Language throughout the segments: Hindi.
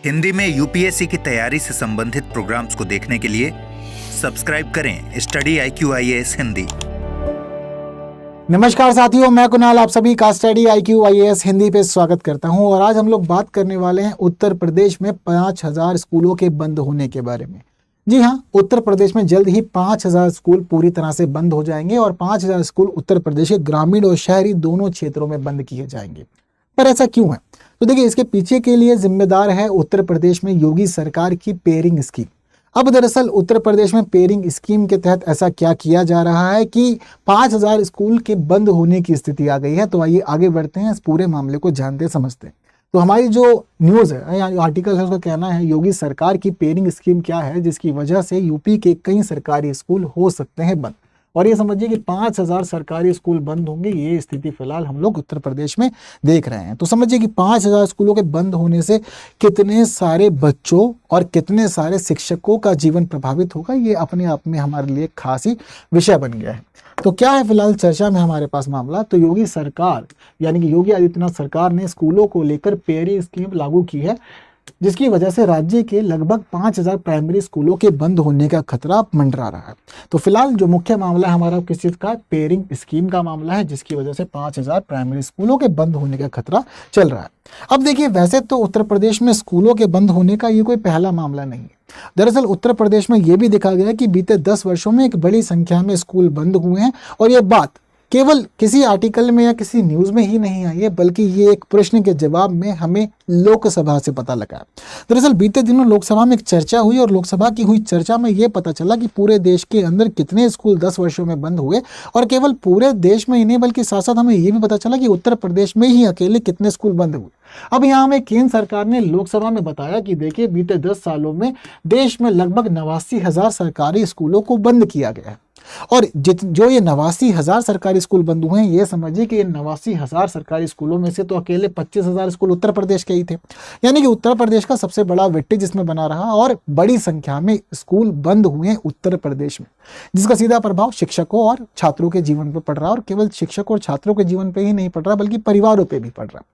हिंदी में यूपीएससी की तैयारी से संबंधित प्रोग्राम्स को देखने के लिए सब्सक्राइब करें स्टडी IQ IAS हिंदी। नमस्कार साथियों, मैं कुणाल आप सभी का स्टडी IQ IAS हिंदी पे स्वागत करता हूं और आज हम लोग बात करने वाले हैं उत्तर प्रदेश में 5000 स्कूलों के बंद होने के बारे में। जी हाँ, उत्तर प्रदेश में जल्द ही 5000 स्कूल पूरी तरह से बंद हो जाएंगे और 5000 स्कूल उत्तर प्रदेश के ग्रामीण और शहरी दोनों क्षेत्रों में बंद किए जाएंगे। पर ऐसा क्यों है? तो देखिए, इसके पीछे के लिए जिम्मेदार है उत्तर प्रदेश में योगी सरकार की पेयरिंग स्कीम। अब दरअसल उत्तर प्रदेश में पेयरिंग स्कीम के तहत ऐसा क्या किया जा रहा है कि 5000 स्कूल के बंद होने की स्थिति आ गई है। तो आइए आगे बढ़ते हैं, इस पूरे मामले को जानते समझते हैं। तो हमारी जो न्यूज़ है या आर्टिकल है उसका कहना है योगी सरकार की पेयरिंग स्कीम क्या है जिसकी वजह से यूपी के कई सरकारी स्कूल हो सकते हैं बंद। और ये समझिए कि 5000 सरकारी स्कूल बंद होंगे, ये स्थिति फिलहाल हम लोग उत्तर प्रदेश में देख रहे हैं। तो समझिए कि 5000 स्कूलों के बंद होने से कितने सारे बच्चों और कितने सारे शिक्षकों का जीवन प्रभावित होगा, ये अपने आप में हमारे लिए खास ही विषय बन गया है। तो क्या है फिलहाल चर्चा में हमारे पास मामला? तो योगी सरकार यानी कि योगी आदित्यनाथ सरकार ने स्कूलों को लेकर पेयरिंग स्कीम लागू की है, जिसकी वजह से राज्य के लगभग 5000 प्राइमरी स्कूलों के बंद होने का खतरा मंडरा रहा है। तो फिलहाल जो मुख्य मामला है हमारा किस चीज का? पेयरिंग स्कीम का मामला है, जिसकी वजह से 5000 प्राइमरी स्कूलों के बंद होने का खतरा चल रहा है। अब देखिए, वैसे तो उत्तर प्रदेश में स्कूलों के बंद होने का ये कोई पहला मामला नहीं है। दरअसल उत्तर प्रदेश में ये भी देखा गया कि बीते 10 वर्षों में एक बड़ी संख्या में स्कूल बंद हुए हैं और ये बात केवल किसी आर्टिकल में या किसी न्यूज में ही नहीं आई है, बल्कि ये एक प्रश्न के जवाब में हमें लोकसभा से पता लगा। दरअसल बीते दिनों लोकसभा में एक चर्चा हुई और लोकसभा की हुई चर्चा में ये पता चला कि पूरे देश के अंदर कितने स्कूल 10 वर्षों में बंद हुए, और केवल पूरे देश में ही नहीं बल्कि साथ साथ हमें ये भी पता चला कि उत्तर प्रदेश में ही अकेले कितने स्कूल बंद हुए। अब यहाँ हमें केंद्र सरकार ने लोकसभा में बताया कि देखिए, बीते 10 सालों में देश में लगभग 89,000 सरकारी स्कूलों को बंद किया गया है। और जो ये 89,000 सरकारी स्कूल बंद हुए हैं, ये समझिए कि 89,000 सरकारी स्कूलों में से तो अकेले 25,000 स्कूल उत्तर प्रदेश के ही थे। यानी कि उत्तर प्रदेश का सबसे बड़ा वेटेज इसमें बना रहा और बड़ी संख्या में स्कूल बंद हुए हैं उत्तर प्रदेश में, जिसका सीधा प्रभाव शिक्षकों और छात्रों के जीवन पर पड़ रहा है। और केवल शिक्षकों और छात्रों के जीवन पर ही नहीं पड़ रहा बल्कि परिवारों पर भी पड़ रहा है।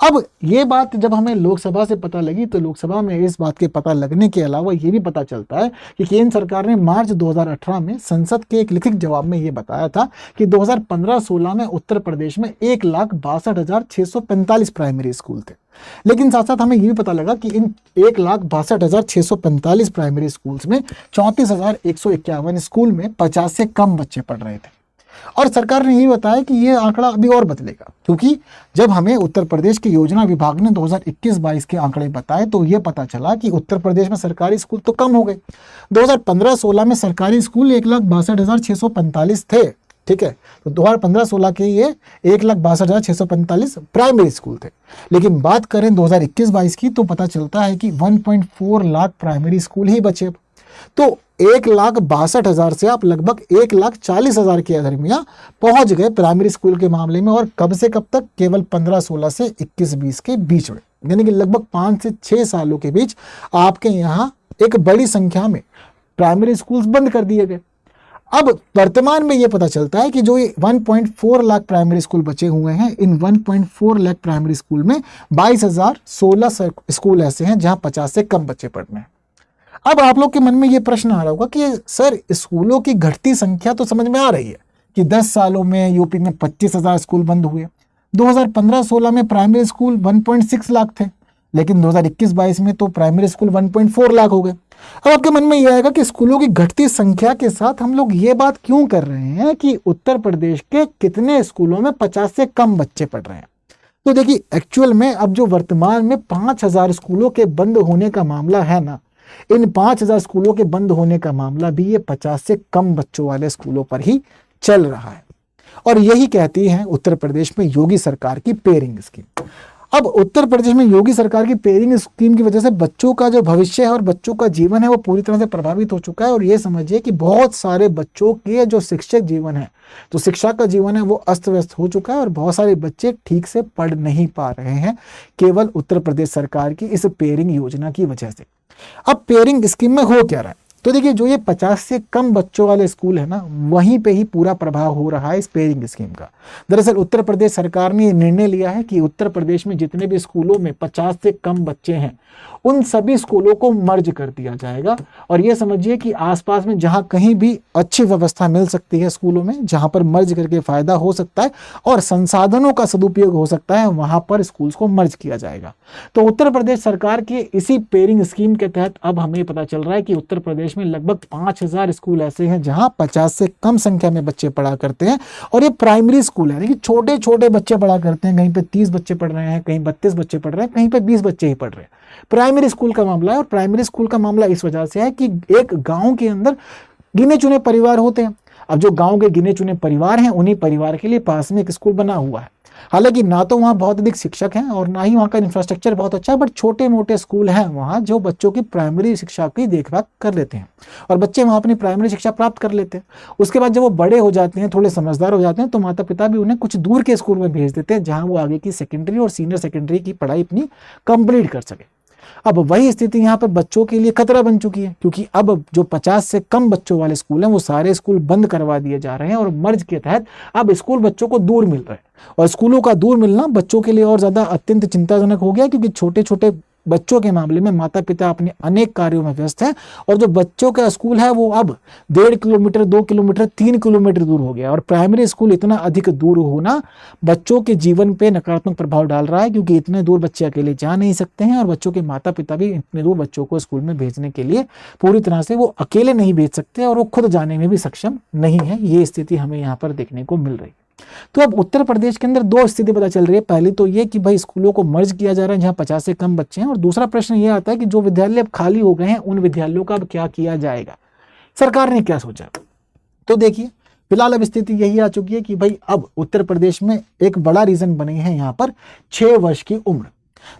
अब ये बात जब हमें लोकसभा से पता लगी तो लोकसभा में इस बात के पता लगने के अलावा ये भी पता चलता है कि केंद्र सरकार ने मार्च 2018 में संसद के एक लिखित जवाब में ये बताया था कि 2015-16 में उत्तर प्रदेश में 1,62,645 प्राइमरी स्कूल थे। लेकिन साथ साथ हमें ये भी पता लगा कि इन 1,62,645 प्राइमरी स्कूल्स में 34,151 स्कूल में 50 से कम बच्चे पढ़ रहे थे। और सरकार ने ये बताया कि ये आंकड़ा अभी और बदलेगा, क्योंकि जब हमें उत्तर प्रदेश के योजना विभाग ने 2021-22 के आंकड़े बताए तो ये पता चला कि उत्तर प्रदेश में सरकारी स्कूल तो कम हो गए। 2015-16 में सरकारी स्कूल 1,62,645 थे, ठीक है। तो 2015-16 के ये 1,62,645 प्राइमरी स्कूल थे। लेकिन बात करें 2021-22 की तो पता चलता है कि 1.4 लाख प्राइमरी स्कूल ही बचे। तो 1,62,000 से आप लगभग 1,40,000 के दरमियान पहुंच गए प्राइमरी स्कूल के मामले में। और कब से कब तक? केवल 15-16 से 21-20 के बीच में, यानी कि लगभग 5 से 6 सालों के बीच आपके यहाँ एक बड़ी संख्या में प्राइमरी स्कूल्स बंद कर दिए गए। अब वर्तमान में ये पता चलता है कि जो ये 1.4 लाख प्राइमरी स्कूल बचे हुए हैं, इन 1.4 लाख प्राइमरी स्कूल में 22,016 स्कूल ऐसे हैं जहां 50 से कम बच्चे पढ़ रहे हैं। अब आप लोग के मन में ये प्रश्न आ रहा होगा कि सर, स्कूलों की घटती संख्या तो समझ में आ रही है कि 10 सालों में यूपी में 25,000 स्कूल बंद हुए। 2015-16 में प्राइमरी स्कूल 1.6 लाख थे, लेकिन 2021-22 में तो प्राइमरी स्कूल 1.4 लाख हो गए। अब आपके मन में यह आएगा कि स्कूलों की घटती संख्या के साथ हम लोग ये बात क्यों कर रहे हैं कि उत्तर प्रदेश के कितने स्कूलों में 50 से कम बच्चे पढ़ रहे हैं। तो देखिए, एक्चुअल में अब जो वर्तमान में 5000 स्कूलों के बंद होने का मामला है ना, इन 5000 स्कूलों के बंद होने का मामला भी ये 50 से कम बच्चों वाले स्कूलों पर ही चल रहा है। और यही कहती है उत्तर प्रदेश में योगी सरकार की पेयरिंग स्कीम। अब उत्तर प्रदेश में योगी सरकार की पेयरिंग स्कीम की वजह से बच्चों का जो भविष्य है और बच्चों का जीवन है वो पूरी तरह से प्रभावित हो चुका है। और ये समझिए कि बहुत सारे बच्चों के जो शिक्षक जीवन है, जो शिक्षा का जीवन है, वो अस्त व्यस्त हो चुका है और बहुत सारे बच्चे ठीक से पढ़ नहीं पा रहे हैं, केवल उत्तर प्रदेश सरकार की इस पेयरिंग योजना की वजह से। अब पेयरिंग स्कीम में हो क्या रहा है? तो देखिए जो ये 50 से कम बच्चों वाले स्कूल है ना, वहीं पे ही पूरा प्रभाव हो रहा है इस पेयरिंग स्कीम का। दरअसल उत्तर प्रदेश सरकार ने निर्णय लिया है कि उत्तर प्रदेश में जितने भी स्कूलों में 50 से कम बच्चे हैं उन सभी स्कूलों को मर्ज कर दिया जाएगा। और ये समझिए कि आसपास में जहां कहीं भी अच्छी व्यवस्था मिल सकती है स्कूलों में, जहां पर मर्ज करके फायदा हो सकता है और संसाधनों का सदुपयोग हो सकता है, वहां पर स्कूल्स को मर्ज किया जाएगा। तो उत्तर प्रदेश सरकार के इसी पेयरिंग स्कीम के तहत अब हमें पता चल रहा है कि उत्तर प्रदेश में लगभग 5000 स्कूल ऐसे हैं जहां 50 से कम संख्या में बच्चे पढ़ा करते हैं। और ये प्राइमरी स्कूल है, देखिए छोटे छोटे बच्चे पढ़ा करते हैं, कहीं पे 30 बच्चे पढ़ रहे हैं, कहीं 32 बच्चे पढ़ रहे हैं, कहीं पे 20 बच्चे ही पढ़ रहे हैं। प्राइमरी स्कूल का मामला है। और प्राइमरी स्कूल का मामला इस वजह से है कि एक गांव के अंदर गिने चुने परिवार होते हैं। अब जो गांव के गिने चुने परिवार हैं, उन्हीं परिवार के लिए पास में एक स्कूल बना हुआ है। हालांकि ना तो वहाँ बहुत अधिक शिक्षक हैं और ना ही वहाँ का इंफ्रास्ट्रक्चर बहुत अच्छा है, बट छोटे मोटे स्कूल हैं वहाँ जो बच्चों की प्राइमरी शिक्षा की देखभाल कर लेते हैं और बच्चे वहाँ अपनी प्राइमरी शिक्षा प्राप्त कर लेते हैं। उसके बाद जब वो बड़े हो जाते हैं, थोड़े समझदार हो जाते हैं, तो माता पिता भी उन्हें कुछ दूर के स्कूल में भेज देते हैं जहाँ वो आगे की सेकेंडरी और सीनियर सेकेंडरी की पढ़ाई अपनी कंप्लीट कर सके। अब वही स्थिति यहाँ पर बच्चों के लिए खतरा बन चुकी है, क्योंकि अब जो 50 से कम बच्चों वाले स्कूल हैं वो सारे स्कूल बंद करवा दिए जा रहे हैं और मर्ज के तहत अब स्कूल बच्चों को दूर मिल रहे हैं। और स्कूलों का दूर मिलना बच्चों के लिए और ज्यादा अत्यंत चिंताजनक हो गया, क्योंकि छोटे छोटे बच्चों के मामले में माता पिता अपने अनेक कार्यों में व्यस्त हैं और जो बच्चों का स्कूल है वो अब 1.5 किलोमीटर, 2 किलोमीटर, 3 किलोमीटर दूर हो गया। और प्राइमरी स्कूल इतना अधिक दूर होना बच्चों के जीवन पे नकारात्मक प्रभाव डाल रहा है, क्योंकि इतने दूर बच्चे अकेले जा नहीं सकते हैं और बच्चों के माता पिता भी इतने दूर बच्चों को स्कूल में भेजने के लिए पूरी तरह से वो अकेले नहीं भेज सकते और वो खुद जाने में भी सक्षम नहीं है। ये स्थिति हमें यहाँ पर देखने को मिल रही है। तो अब उत्तर प्रदेश के अंदर दो स्थिति पता चल रही है। पहली तो ये कि भाई स्कूलों को मर्ज किया जा रहा है जहां 50 से कम बच्चे हैं, और दूसरा प्रश्न ये आता है कि जो विद्यालय अब खाली हो गए हैं उन विद्यालयों का अब क्या किया जाएगा, सरकार ने क्या सोचा। तो देखिए फिलहाल अब स्थिति यही आ चुकी है कि भाई अब उत्तर प्रदेश में एक बड़ा रीजन बनी है यहाँ पर 6 वर्ष की उम्र।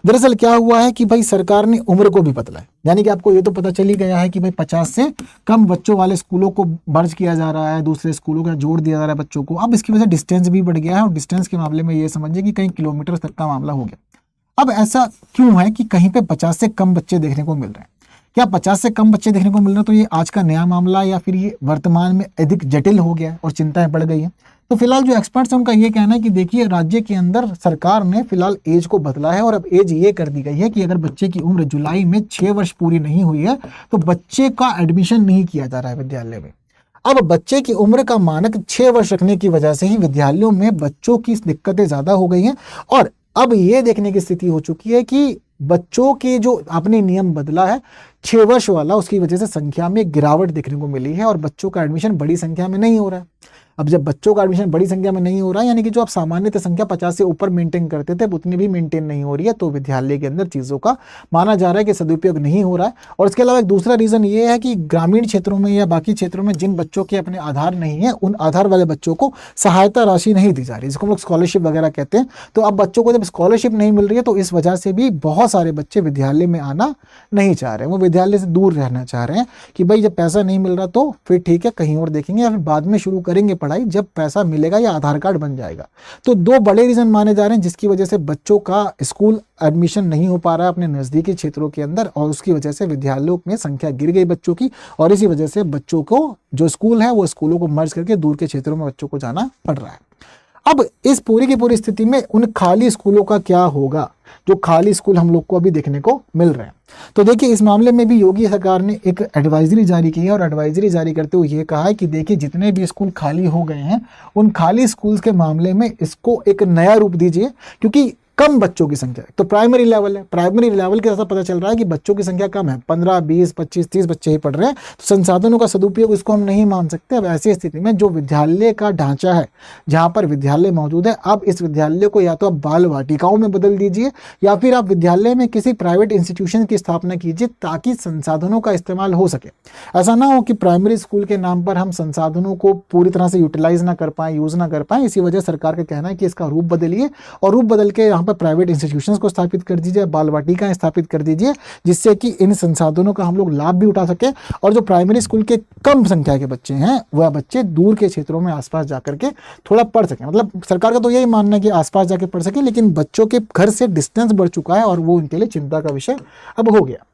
दरअसल क्या हुआ है कि भाई सरकार ने उम्र को भी बदला है, यानी कि आपको ये तो पता चल ही गया है कि भाई 50 से कम बच्चों वाले स्कूलों को मर्ज किया जा रहा है, दूसरे स्कूलों का जोड़ दिया जा रहा है बच्चों को। अब इसकी वजह से डिस्टेंस भी बढ़ गया है और डिस्टेंस के मामले में ये समझिए कि कई किलोमीटर तक का मामला हो गया। अब ऐसा क्यों है कि कहीं पे 50 से कम बच्चे देखने को मिल रहे हैं? क्या 50 से कम बच्चे देखने को मिल रहे हैं तो ये आज का नया मामला या फिर ये वर्तमान में अधिक जटिल हो गया है और चिंताएं बढ़ गई है? तो फिलहाल जो एक्सपर्ट्स हैं उनका ये कहना है कि देखिए राज्य के अंदर सरकार ने फिलहाल एज को बदला है और अब एज ये कर दी गई है कि अगर बच्चे की उम्र जुलाई में 6 वर्ष पूरी नहीं हुई है तो बच्चे का एडमिशन नहीं किया जा रहा है विद्यालय में। अब बच्चे की उम्र का मानक 6 वर्ष रखने की वजह से ही विद्यालयों में बच्चों की दिक्कतें ज्यादा हो गई हैं और अब ये देखने की स्थिति हो चुकी है कि बच्चों के जो आपने नियम बदला है 6 वर्ष वाला, उसकी वजह से संख्या में गिरावट देखने को मिली है और बच्चों का एडमिशन बड़ी संख्या में नहीं हो रहा है। अब जब बच्चों का एडमिशन बड़ी संख्या में नहीं हो रहा है, यानी कि जो आप सामान्यतः संख्या 50 से ऊपर मेंटेन करते थे उतनी भी मेंटेन नहीं हो रही है, तो विद्यालय के अंदर चीज़ों का माना जा रहा है कि सदुपयोग नहीं हो रहा है। और इसके अलावा एक दूसरा रीज़न ये है कि ग्रामीण क्षेत्रों में या बाकी क्षेत्रों में जिन बच्चों के अपने आधार नहीं है उन आधार वाले बच्चों को सहायता राशि नहीं दी जा रही, जिसको हम लोग स्कॉलरशिप वगैरह कहते हैं। तो अब बच्चों को जब स्कॉलरशिप नहीं मिल रही है तो इस वजह से भी बहुत सारे बच्चे विद्यालय में आना नहीं चाह रहे हैं, वो विद्यालय से दूर रहना चाह रहे हैं कि भाई जब पैसा नहीं मिल रहा तो फिर ठीक है कहीं और देखेंगे या फिर बाद में शुरू करेंगे पढ़ाई जब पैसा मिलेगा या आधार कार्ड बन जाएगा। तो दो बड़े रीजन माने जा रहे हैं जिसकी वजह से बच्चों का स्कूल एडमिशन नहीं हो पा रहा है अपने नजदीकी क्षेत्रों के अंदर और उसकी वजह से विद्यालयों में संख्या गिर गई बच्चों की और इसी वजह से बच्चों को जो स्कूल है वो स्कूलों को मर्ज करके दूर के क्षेत्रों में बच्चों को जाना पड़ रहा है। अब इस पूरी की पूरी स्थिति में उन खाली स्कूलों का क्या होगा जो खाली स्कूल हम लोग को अभी देखने को मिल रहे हैं। तो देखिए इस मामले में भी योगी सरकार ने एक एडवाइजरी जारी की है और एडवाइजरी जारी करते हुए ये कहा है कि देखिए जितने भी स्कूल खाली हो गए हैं उन खाली स्कूल्स के मामले में इसको एक नया रूप दीजिए, क्योंकि कम बच्चों की संख्या है। तो प्राइमरी लेवल है, प्राइमरी लेवल के ऐसा पता चल रहा है कि बच्चों की संख्या कम है, 15, 20, 25, 30 बच्चे ही पढ़ रहे हैं, तो संसाधनों का सदुपयोग इसको हम नहीं मान सकते। अब ऐसी स्थिति में जो विद्यालय का ढांचा है जहाँ पर विद्यालय मौजूद है, अब इस विद्यालय को या तो आप बाल वाटिकाओं में बदल दीजिए या फिर आप विद्यालय में किसी प्राइवेट इंस्टीट्यूशन की स्थापना कीजिए ताकि संसाधनों का इस्तेमाल हो सके। ऐसा ना हो कि प्राइमरी स्कूल के नाम पर हम संसाधनों को पूरी तरह से यूटिलाइज ना कर पाए, यूज ना कर पाए। इसी वजह सरकार का कहना है कि इसका रूप बदलिए और रूप बदल के यहाँ पर प्राइवेट इंस्टीट्यूशंस को स्थापित कर दीजिए, बाल वाटिकाएं स्थापित कर दीजिए, जिससे कि इन संसाधनों का हम लोग लाभ भी उठा सके और जो प्राइमरी स्कूल के कम संख्या के बच्चे हैं वह बच्चे दूर के क्षेत्रों में आसपास जाकर के थोड़ा पढ़ सकें। मतलब सरकार का तो यही मानना है कि आसपास जाके पढ़ सके, लेकिन बच्चों के घर से डिस्टेंस बढ़ चुका है और वो उनके लिए चिंता का विषय अब हो गया।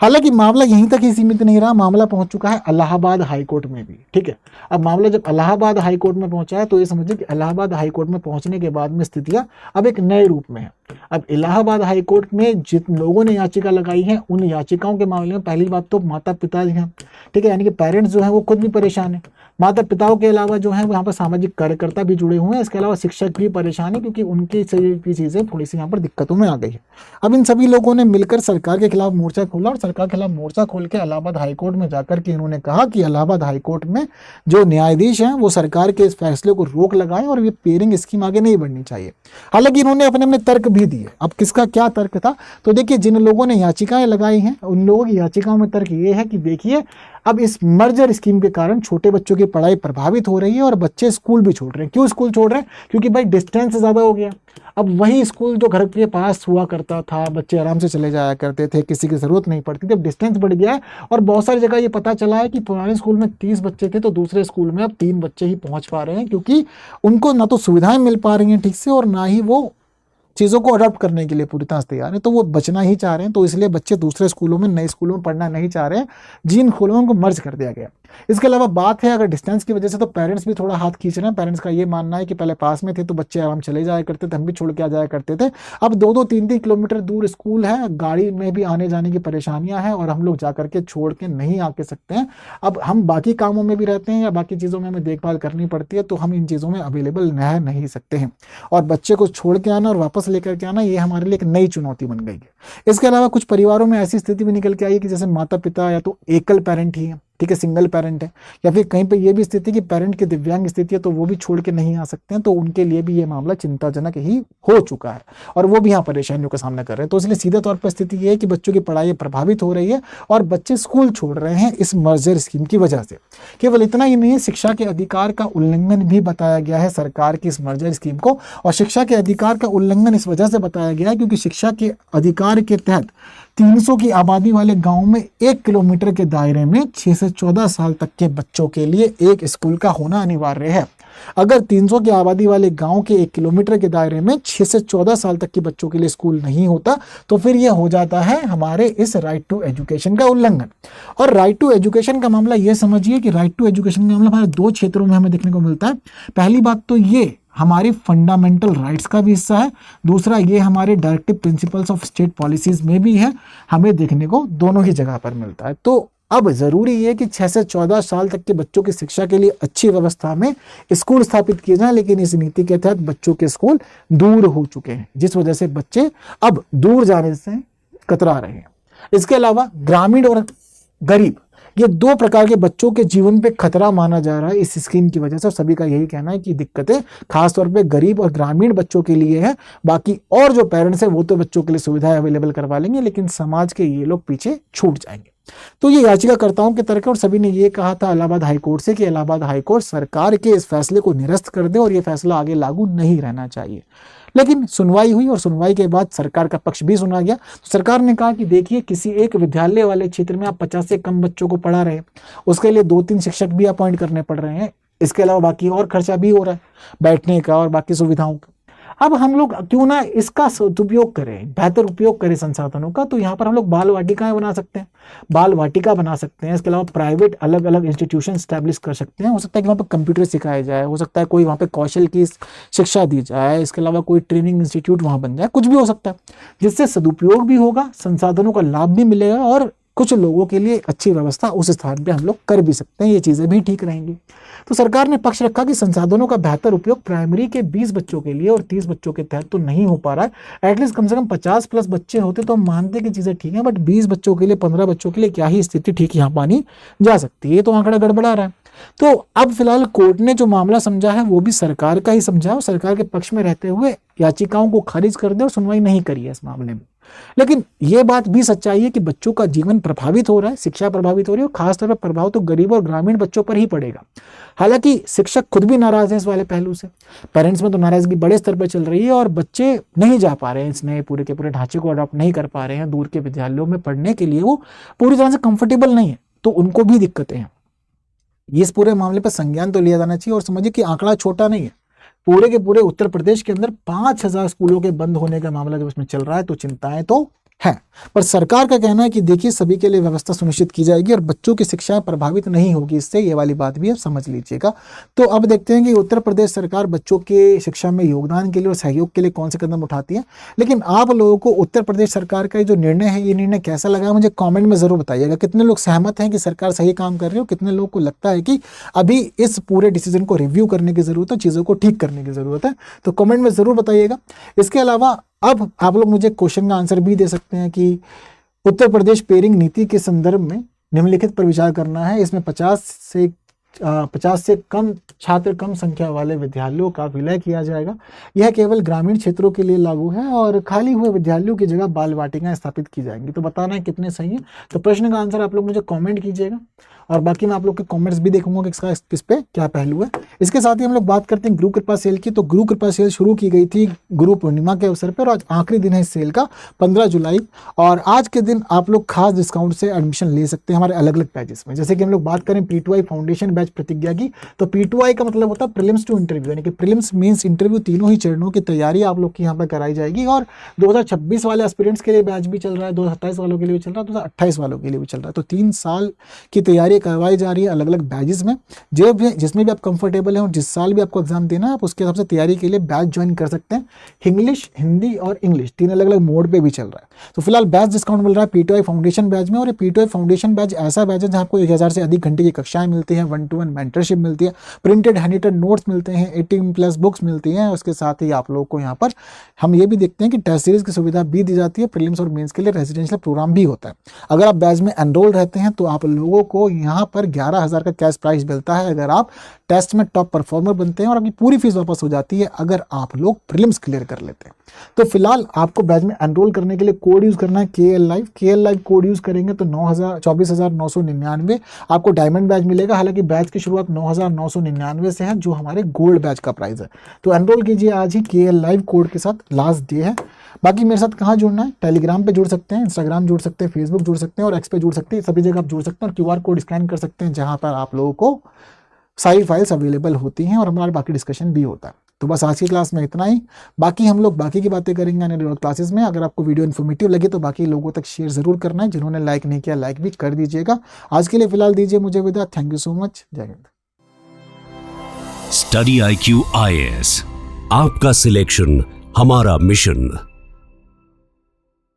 हालांकि मामला यहीं तक ही सीमित नहीं रहा, मामला पहुंच चुका है इलाहाबाद हाईकोर्ट में भी। ठीक है, अब मामला जब इलाहाबाद हाईकोर्ट में पहुंचा है तो ये समझिए कि इलाहाबाद हाईकोर्ट में पहुंचने के बाद में स्थितियां अब एक नए रूप में है। अब इलाहाबाद हाईकोर्ट में जिन लोगों ने याचिका लगाई है उन याचिकाओं के मामले में पहली बात तो माता पिता हैं, ठीक है, यानी कि पेरेंट्स जो हैं वो खुद भी परेशान है। माता पिताओं के अलावा जो है वहाँ पर सामाजिक कार्यकर्ता भी जुड़े हुए हैं, इसके अलावा शिक्षक भी परेशान है क्योंकि उनकी की चीजें थोड़ी सी यहाँ पर दिक्कतों में आ गई है। अब इन सभी लोगों ने मिलकर सरकार के खिलाफ मोर्चा खोला और सरकार के खिलाफ मोर्चा खोल के इलाहाबाद हाईकोर्ट में जाकर के इन्होंने कहा कि इलाहाबाद हाईकोर्ट में जो न्यायाधीश हैं वो सरकार के इस फैसले को रोक लगाएं और ये पेयरिंग स्कीम आगे नहीं बढ़नी चाहिए। हालांकि इन्होंने अपने अपने तर्क भी दिए। अब किसका क्या तर्क था, तो देखिए जिन लोगों ने याचिकाएं लगाई हैं उन लोगों की याचिकाओं में तर्क ये है कि देखिए अब इस मर्जर स्कीम के कारण छोटे बच्चों की पढ़ाई प्रभावित हो रही है और बच्चे स्कूल भी छोड़ रहे हैं। क्यों स्कूल छोड़ रहे हैं, क्योंकि भाई डिस्टेंस ज़्यादा हो गया। अब वही स्कूल जो घर के पास हुआ करता था, बच्चे आराम से चले जाया करते थे, किसी की ज़रूरत नहीं पड़ती थी, अब डिस्टेंस बढ़ गया है। और बहुत सारी जगह ये पता चला है कि पुराने स्कूल में 30 बच्चे थे तो दूसरे स्कूल में अब 3 बच्चे ही पहुँच पा रहे हैं, क्योंकि उनको ना तो सुविधाएं मिल पा रही हैं ठीक से और ना ही वो चीज़ों को अडॉप्ट करने के लिए पूरी तरह से तैयार है। तो वो बचना ही चाह रहे हैं, तो इसलिए बच्चे दूसरे स्कूलों में, नए स्कूलों में पढ़ना नहीं चाह रहे हैं, जिन स्कूलों में उनको मर्ज कर दिया गया। इसके अलावा बात है अगर डिस्टेंस की वजह से, तो पेरेंट्स भी थोड़ा हाथ खींच रहे हैं। पेरेंट्स का ये मानना है कि पहले पास में थे तो बच्चे आराम चले जाया करते थे, हम भी छोड़ के आ जाया करते थे। अब 2-2, 3-3 किलोमीटर दूर स्कूल है, गाड़ी में भी आने जाने की परेशानियां हैं और हम लोग जा करके छोड़ के नहीं आके सकते हैं। अब हम बाकी कामों में भी रहते हैं या बाकी चीज़ों में हमें देखभाल करनी पड़ती है, तो हम इन चीज़ों में अवेलेबल रह नहीं सकते हैं। और बच्चे को छोड़ के आना और वापस लेकर के आना, ये हमारे लिए एक नई चुनौती बन गई है। इसके अलावा कुछ परिवारों में ऐसी स्थिति भी निकल के आई है कि जैसे माता पिता या तो एकल पेरेंट ही है, ठीक है, सिंगल पेरेंट है, या फिर कहीं पे ये भी स्थिति कि पेरेंट की दिव्यांग स्थिति है तो वो भी छोड़ के नहीं आ सकते हैं, तो उनके लिए भी ये मामला चिंताजनक ही हो चुका है और वो भी यहाँ परेशानियों का सामना कर रहे हैं। तो इसलिए सीधे तौर पर स्थिति ये है कि बच्चों की पढ़ाई प्रभावित हो रही है और बच्चे स्कूल छोड़ रहे हैं इस मर्जर स्कीम की वजह से। केवल इतना ही नहीं है, शिक्षा के अधिकार का उल्लंघन भी बताया गया है सरकार की इस मर्जर स्कीम को। और शिक्षा के अधिकार का उल्लंघन इस वजह से बताया गया है क्योंकि शिक्षा के अधिकार के तहत 300 की आबादी वाले गांव में 1 किलोमीटर के दायरे में 6 से 14 साल तक के बच्चों के लिए एक स्कूल का होना अनिवार्य है। अगर 300 की आबादी वाले गांव के 1 किलोमीटर के दायरे में 6 से 14 साल तक के बच्चों के लिए स्कूल नहीं होता तो फिर यह हो जाता है हमारे इस राइट टू एजुकेशन का उल्लंघन। और राइट टू एजुकेशन का मामला ये समझिए कि राइट टू एजुकेशन का मामला हमारे 2 क्षेत्रों में हमें देखने को मिलता है। पहली बात तो ये हमारी फंडामेंटल राइट्स का भी हिस्सा है, दूसरा ये हमारे directive principles of state policies में भी है, हमें देखने को दोनों ही जगह पर मिलता है। तो अब जरूरी है कि 6 से 14 साल तक के बच्चों की शिक्षा के लिए अच्छी व्यवस्था में स्कूल स्थापित किए जाएं, लेकिन इस नीति के तहत बच्चों के स्कूल दूर हो चुके हैं जिस वजह से बच्चे अब दूर जाने से कतरा रहे हैं। इसके अलावा ग्रामीण और गरीब, ये 2 प्रकार के बच्चों के जीवन पे खतरा माना जा रहा है इस स्कीम की वजह से। और सभी का यही कहना है कि दिक्कतें खासतौर पे गरीब और ग्रामीण बच्चों के लिए है। बाकी और जो पेरेंट्स हैं वो तो बच्चों के लिए सुविधाएं अवेलेबल करवा लेंगे, लेकिन समाज के ये लोग पीछे छूट जाएंगे। तो ये याचिकाकर्ताओं के तर्क है और सभी ने ये कहा था इलाहाबाद हाईकोर्ट से कि इलाहाबाद हाईकोर्ट सरकार के इस फैसले को निरस्त कर दे और ये फैसला आगे लागू नहीं रहना चाहिए। लेकिन सुनवाई हुई और सुनवाई के बाद सरकार का पक्ष भी सुना गया। तो सरकार ने कहा कि देखिए किसी एक विद्यालय वाले क्षेत्र में आप 50 से कम बच्चों को पढ़ा रहे हैं, उसके लिए 2-3 शिक्षक भी अपॉइंट करने पड़ रहे हैं, इसके अलावा बाकी और खर्चा भी हो रहा है बैठने का और बाकी सुविधाओं का। अब हम लोग क्यों ना इसका सदुपयोग करें, बेहतर उपयोग करें संसाधनों का। तो यहाँ पर हम लोग बाल वाटिकाएं बना सकते हैं, बाल वाटिका बना सकते हैं। इसके अलावा प्राइवेट अलग अलग इंस्टीट्यूशन स्टैब्लिश कर सकते हैं। हो सकता है कि वहाँ पर कंप्यूटर सिखाया जाए, हो सकता है कोई वहाँ पे कौशल की शिक्षा दी जाए, इसके अलावा कोई ट्रेनिंग इंस्टीट्यूट वहाँ बन जाए, कुछ भी हो सकता है जिससे सदुपयोग भी होगा, संसाधनों का लाभ भी मिलेगा और कुछ लोगों के लिए अच्छी व्यवस्था उस स्थान पे हम लोग कर भी सकते हैं, ये चीज़ें भी ठीक रहेंगी। तो सरकार ने पक्ष रखा कि संसाधनों का बेहतर उपयोग प्राइमरी के 20 बच्चों के लिए और 30 बच्चों के तहत तो नहीं हो पा रहा है। एटलीस्ट कम से कम 50+ बच्चे होते तो हम मानते कि चीज़ें ठीक हैं, बट 20 बच्चों के लिए, 15 बच्चों के लिए क्या ही स्थिति ठीक यहाँ पानी जा सकती है, ये तो आंकड़ा गड़बड़ा रहा है। तो अब फिलहाल कोर्ट ने जो मामला समझा है वो भी सरकार का ही समझा और सरकार के पक्ष में रहते हुए याचिकाओं को खारिज कर दे और सुनवाई नहीं करी है इस मामले में। लेकिन ये बात भी सच्चाई है कि बच्चों का जीवन प्रभावित हो रहा है, शिक्षा प्रभावित हो रही है और खासतौर पर प्रभाव तो गरीब और ग्रामीण बच्चों पर ही पड़ेगा। हालांकि शिक्षक खुद भी नाराज है इस वाले पहलू से, पेरेंट्स में तो नाराजगी बड़े स्तर पर चल रही है और बच्चे नहीं जा पा रहे हैं, इस नए पूरे के पूरे ढांचे को अडॉप्ट नहीं कर पा रहे हैं, दूर के विद्यालयों में पढ़ने के लिए वो पूरी तरह से कंफर्टेबल नहीं है, तो उनको भी दिक्कतें हैं। इस पूरे मामले पर संज्ञान तो लिया जाना चाहिए और समझिए कि आंकड़ा छोटा नहीं है, पूरे के पूरे उत्तर प्रदेश के अंदर 5000 स्कूलों के बंद होने का मामला जब इसमें चल रहा है तो चिंताएं तो है। पर सरकार का कहना है कि देखिए सभी के लिए व्यवस्था सुनिश्चित की जाएगी और बच्चों की शिक्षा प्रभावित नहीं होगी इससे, ये वाली बात भी आप समझ लीजिएगा। तो अब देखते हैं कि उत्तर प्रदेश सरकार बच्चों के शिक्षा में योगदान के लिए और सहयोग के लिए कौन से कदम उठाती है। लेकिन आप लोगों को उत्तर प्रदेश सरकार का जो निर्णय है, ये निर्णय कैसा लगा मुझे कॉमेंट में ज़रूर बताइएगा। कितने लोग सहमत हैं कि सरकार सही काम कर रही है और कितने लोगों को लगता है कि अभी इस पूरे डिसीजन को रिव्यू करने की ज़रूरत है, चीज़ों को ठीक करने की ज़रूरत है। तो कमेंट में ज़रूर बताइएगा। इसके अलावा अब आप लोग मुझे क्वेश्चन का आंसर भी दे सकते हैं कि उत्तर प्रदेश पेयरिंग नीति के संदर्भ में निम्नलिखित पर विचार करना है। इसमें 50 से कम छात्र, कम संख्या वाले विद्यालयों का विलय किया जाएगा। यह केवल ग्रामीण क्षेत्रों के लिए लागू है और खाली हुए विद्यालयों की जगह बाल वाटिकाएं स्थापित की जाएंगी। तो बताना है कितने सही है। तो प्रश्न का आंसर आप लोग मुझे कमेंट कीजिएगा और बाकी मैं आप लोग के कमेंट्स भी देखूंगा कि इसका इस पे क्या पहलू है। इसके साथ ही हम लोग बात करते हैं गुरु कृपा सेल की। तो गुरु कृपा सेल शुरू की गई थी गुरु पूर्णिमा के अवसर पर और आज आखिरी दिन है इस सेल का, 15 जुलाई। और आज के दिन आप लोग खास डिस्काउंट से एडमिशन ले सकते हैं हमारे अलग अलग बैचेस में। जैसे कि हम लोग बात करें P2I फाउंडेशन बैच प्रतिज्ञा की, तो P2I का मतलब होता है प्रीलिम्स टू इंटरव्यू, यानी कि प्रीलिम्स मेंस इंटरव्यू तीनों ही चरणों की तैयारी आप लोग की यहाँ पर कराई जाएगी। और 2026 वाले एस्पिरेंट्स के लिए बैच भी चल रहा है, 2027 वालों के लिए भी चल रहा है, 2028 वालों के लिए भी चल रहा है। तो 3 साल की तैयारी करवाई जा रही है अलग अलग बैचेस में। जिसमें भी आप कंफर्टेबल हैं और जिस साल भी आपको एग्जाम देना है आप उसके हिसाब से तैयारी के लिए बैच ज्वाइन कर सकते हैं। इंग्लिश, हिंदी और इंग्लिश 3 अलग अलग मोड पे भी चल रहा है। तो फिलहाल बैच डिस्काउंट मिल रहा है P2I फाउंडेशन बैच में। और ये P2I फाउंडेशन बैच ऐसा बैच है जहाँ आपको 1000 से अधिक घंटे की कक्षाएं मिलती हैं, 1-to-1 मेंटरशिप मिलती है, प्रिंटेड हैंडरिटन नोट्स मिलते हैं, 18+ बुक्स मिलती हैं। उसके साथ ही आप लोगों को यहाँ पर हम ये भी देखते हैं कि टेस्ट सीरीज की सुविधा भी दी जाती है। प्रीलिम्स और मेंस के लिए रेजिडेंशियल प्रोग्राम भी होता है। अगर आप बैच में एनरोल रहते हैं तो आप लोगों को यहाँ पर 11,000 का कैश प्राइस मिलता है अगर आप टेस्ट में टॉप परफॉर्मर बनते हैं, और आपकी पूरी फीस वापस हो जाती है अगर आप लोग प्रीलिम्स क्लियर कर लेते हैं। तो फिलहाल आपको बैच में एनरोल करने के लिए कोड यूज करना है KL Live कोड यूज करेंगे तो 24,999 आपको डायमंड बैच मिलेगा। हालांकि बैच की शुरुआत 9,999 से है जो हमारे गोल्ड बैच का प्राइस है। तो एनरोल कीजिए आज ही KL Live कोड के साथ, लास्ट डे है। बाकी मेरे साथ कहाँ जुड़ना है, टेलीग्राम पे जुड़ सकते हैं, इंस्टाग्राम जुड़ सकते हैं, फेसबुक जुड़ सकते हैं और X पे जुड़ सकते हैं। सभी जगह आप जुड़ सकते हैं और QR कोड स्कैन कर सकते हैं जहाँ पर आप लोगों को सारी फाइल्स अवेलेबल होती हैं और हमारे बाकी डिस्कशन भी होता है। तो बस आज की क्लास में इतना ही। बाकी हम लोग बाकी की बातें करेंगे आने वाली क्लासेस में। अगर आपको वीडियो इन्फॉर्मेटिव लगे तो बाकी लोगों तक शेयर जरूर करना है। जिन्होंने लाइक नहीं किया लाइक भी कर दीजिएगा। आज के लिए फिलहाल दीजिए मुझे विदा। Thank you so much. जय हिंद। स्टडी IQ IAS, आपका सिलेक्शन हमारा मिशन।